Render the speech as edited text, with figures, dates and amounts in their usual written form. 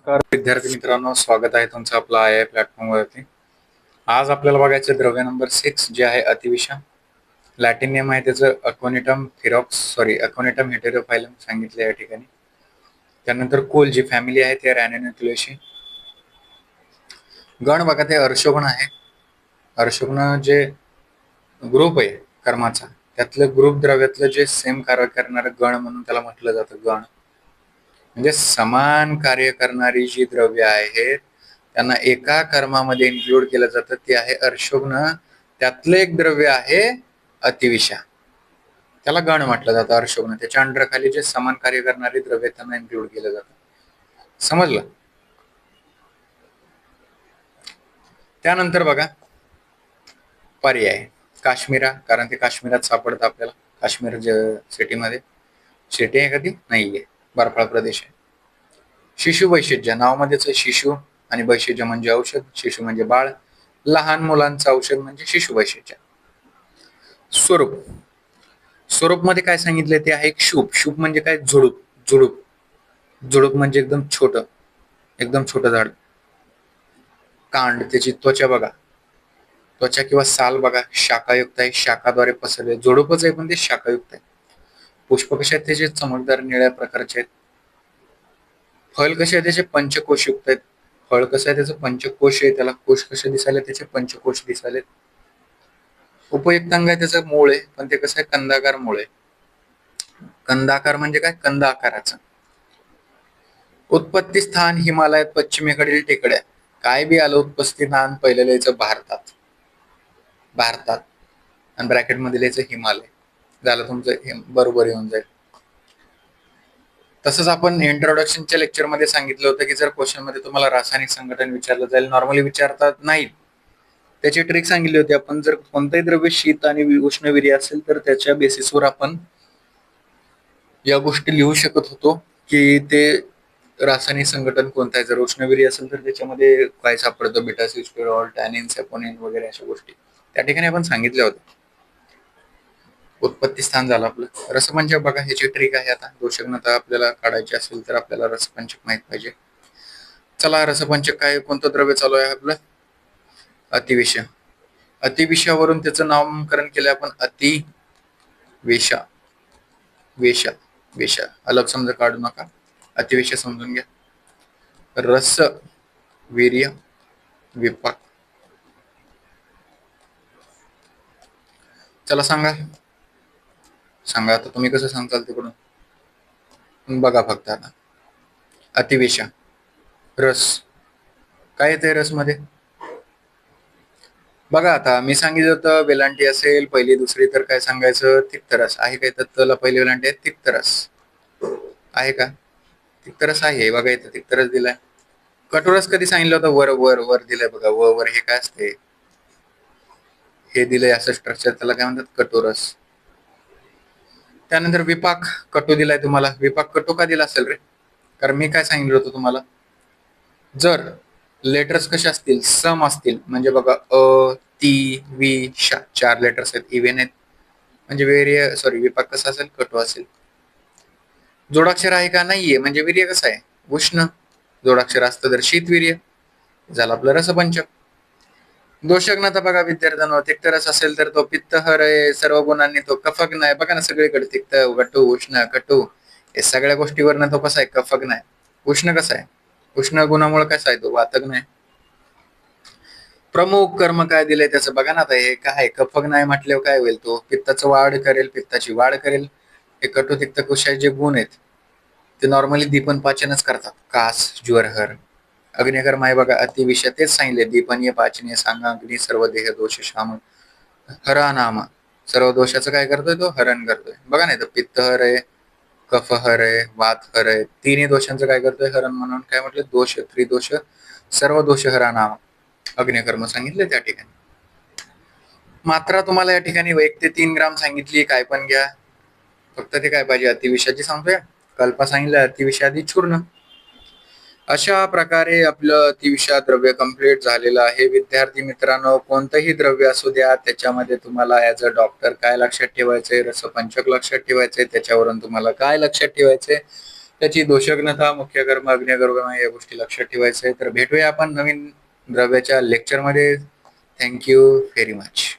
नमस्कार विद्यार्थी मित्रांनो, स्वागत आहे तुमचं आपलं आय प्लॅटफॉर्म वरती. आज आपल्याला बघायचं द्रव्य नंबर 6 जे आहे अतिविषा. लॅटिन नेम आहे त्याचं अक्वॅनिटम हेटेरोफायलम सांगितलं या ठिकाणी. त्यानंतर कोल जी फॅमिली आहे ते रॅनिन्युक्युलेशी. गण बघा ते अर्शोगण आहे. अर्शोगण जे ग्रुप आहे कर्माचा त्यातलं ग्रुप द्रव्यातलं जे सेम कार्य करणारं गण म्हणून त्याला म्हटलं जातं. गण म्हणजे समान कार्य करणारी जी द्रव्य आहेत त्यांना एका कर्मामध्ये इन्क्लूड केलं जातं. ते आहे अर्शोगण. त्यातलं एक द्रव्य आहे अतिविषा, त्याला गण म्हटलं जातं अर्शोगण. त्याच्या अंडर खाली जे समान कार्य करणारी द्रव्य त्यांना इन्क्लूड केलं जातं. समजलं? त्यानंतर बघा पर्याय काश्मीरा, कारण ते काश्मीरात सापडतं आपल्याला. काश्मीर सिटीमध्ये. सिटी आहे कधी नाहीये, बर्फाळ प्रदेश आहे. शिशु वैशिष्ट्य नावामध्येच शिशु आणि वैशिष्ट्य म्हणजे औषध. शिशु म्हणजे बाळ, लहान मुलांचं औषध म्हणजे शिशु वैशिष्ट्य. स्वरूप, स्वरूप मध्ये काय सांगितलंय ते आहे क्षुप. क्षुप म्हणजे काय? झुडूप. झुडूप, झुडूप म्हणजे एकदम छोटं झाड. कांड, त्याची त्वचा बघा, त्वचा किंवा साल बघा शाखायुक्त आहे. शाखाद्वारे पसरले झुडूपच आहे पण ते शाखायुक्त आहे. पुष्प कसे आहेत त्याचे? चमकदार निळ्या प्रकारचे आहेत. फळ कसे आहे त्याचे? पंचकोशयुक्त आहेत. फळ कसं आहे त्याचं? पंचकोश आहे. त्याला कोश कसे दिसायले त्याचे? पंचकोश दिसायले. उपयुक्त अंग आहे त्याचं मूळ आहे, पण ते कसं आहे? कंदाकार मूळ आहे. कंदाकार म्हणजे काय? कंद आकाराचं. उत्पत्ती स्थान हिमालयात, पश्चिमेकडील टेकड्या. काय बी आलं उत्पत्ती स्थान पहिलं लिहायचं भारतात. भारतात आणि ब्रॅकेट मध्ये लिहायचं हिमालय. झालं तुमचं बरोबर येऊन जाईल. तसंच आपण इंट्रोडक्शनच्या लेक्चर मध्ये सांगितलं होतं की जर क्वेश्चन मध्ये तुम्हाला रासायनिक संघटन विचारलं जाईल, नॉर्मली विचारतात नाही, त्याची ट्रिक सांगितली होती आपण. जर कोणतंही द्रव्य शीत आणि उष्णवीर्य असेल तर त्याच्या बेसिसवर आपण या गोष्टी लिहू शकत होतो की ते रासायनिक संघटन कोणतं आहे. जर उष्णवीर्य असेल तर त्याच्यामध्ये काय सापडतं? बीटा सिस्टेरॉल, टॅनिन, सॅपोनिन वगैरे अशा गोष्टी त्या ठिकाणी आपण सांगितल्या होत्या. उत्पत्ती स्थान झालं आपलं. रसपंचक बघा, ह्याची ट्रिक आहे. आता दोषघनता आपल्याला काढायची असेल तर आपल्याला रसपंचक माहित पाहिजे. चला, रसपंचक काय, कोणतं द्रव्य चालू आहे आपलं? अतिविषा. अतिविषावरून त्याचं नामकरण केलं आपण अतिवेशा. वेशा, वेशा अलग समजा काढू नका, अतिवेशा समजून घ्या. रस, वीर्य, विपाक. चला सांगा आता तुम्ही कसं सांगताल तिकडून बघा फक्त. आता अतिवेशा, रस काय येते रस मध्ये बघा. आता मी सांगितलं होतं वेलांटी असेल पहिली दुसरी तर काय सांगायचं? तिक्तरस आहे. काय तत्वला पहिली वेलांटी आहे तिक्तरस आहे का? तिक्तरस आहे बघा, इथं तिक्तरस दिलाय. कटोरस कधी सांगितलं होतं? वर वर वर दिलंय बघा. वर हे काय असते? हे दिलंय असं स्ट्रक्चर, त्याला काय म्हणतात? कटोरस. त्यानंतर विपाक, कटू दिलाय तुम्हाला. विपाक कटू का दिला असेल रे? कारण मी काय सांगितलं होतं तुम्हाला, जर लेटर्स कसे असतील? सम असतील म्हणजे बघा अ, ती, वी, शा, 4 लेटर्स आहेत, इव्हन आहेत म्हणजे विपाक कसा असेल? कटू असेल. जोडाक्षर आहे का? नाहीये म्हणजे वीर्य कसं आहे? उष्ण. जोडाक्षर असतं तर शीतवीर्य. झालं आपलं रसपंचक. दोषघ्नता बघा विद्यार्थ्यांनो, तिक्तरस असेल तर तो पित्तहर आहे सर्व गुणांनी. तो कफग्न आहे बघा ना, सगळीकडे तिक्त, कटू, उष्ण, कटू हे सगळ्या गोष्टीवरनं तो कसा आहे? कफग्न आहे. उष्ण कसा आहे? उष्ण गुणामुळे कसा आहे? तो वातग्न आहे. प्रमुख कर्म काय दिलंय त्याचं बघा ना. आता हे काय कफग्न आहे म्हटल्यावर काय होईल? तो पित्ताचं वाढ करेल, पित्ताची वाढ करेल. हे कटू तिक्त कुशाचे जे गुण आहेत ते नॉर्मली दीपन पाचनच करतात. कास, ज्वरहर. अग्निकर्म आहे बघा अतिविषा, तेच सांगितले. दीपनीय, पाचनीय, सांगाग्नी, सर्व देह दोष शाम, हरानामा. सर्व दोषाचं काय करतोय? तो हरण करतोय. बघा नाही तर पित्तहर आहे, कफहर आहे, वातहर आहे. तिन्ही दोषांचं काय करतोय? हरण. म्हणून काय म्हटलं? दोष, त्रिदोष, सर्व दोष हरानामा. अग्निकर्म सांगितले त्या ठिकाणी. मात्रा तुम्हाला या ठिकाणी 1 ते 3 ग्राम सांगितली, काय पण घ्या. फक्त ते काय पाहिजे? अतिविषाची सांगतोय. कल्पा सांगितलं अतिविषादी चूर्ण. अशा प्रकारे आपलं अतिविषा द्रव्य कंप्लीट झालेलं आहे. विद्यार्थी मित्रांनो, कोणतंही द्रव्य असू द्या त्याच्यामध्ये तुम्हाला ऍज अ डॉक्टर काय लक्षात ठेवायचंय? रसपंचक लक्षात ठेवायचंय. त्याच्यावरून तुम्हाला काय लक्षात ठेवायचंय? त्याची दोषग्नता, मुख्य कर्म, अग्निकर्म या गोष्टी लक्षात ठेवायच्या आहे. तर भेटूया आपण नवीन द्रव्याच्या लेक्चरमध्ये. Thank you very much.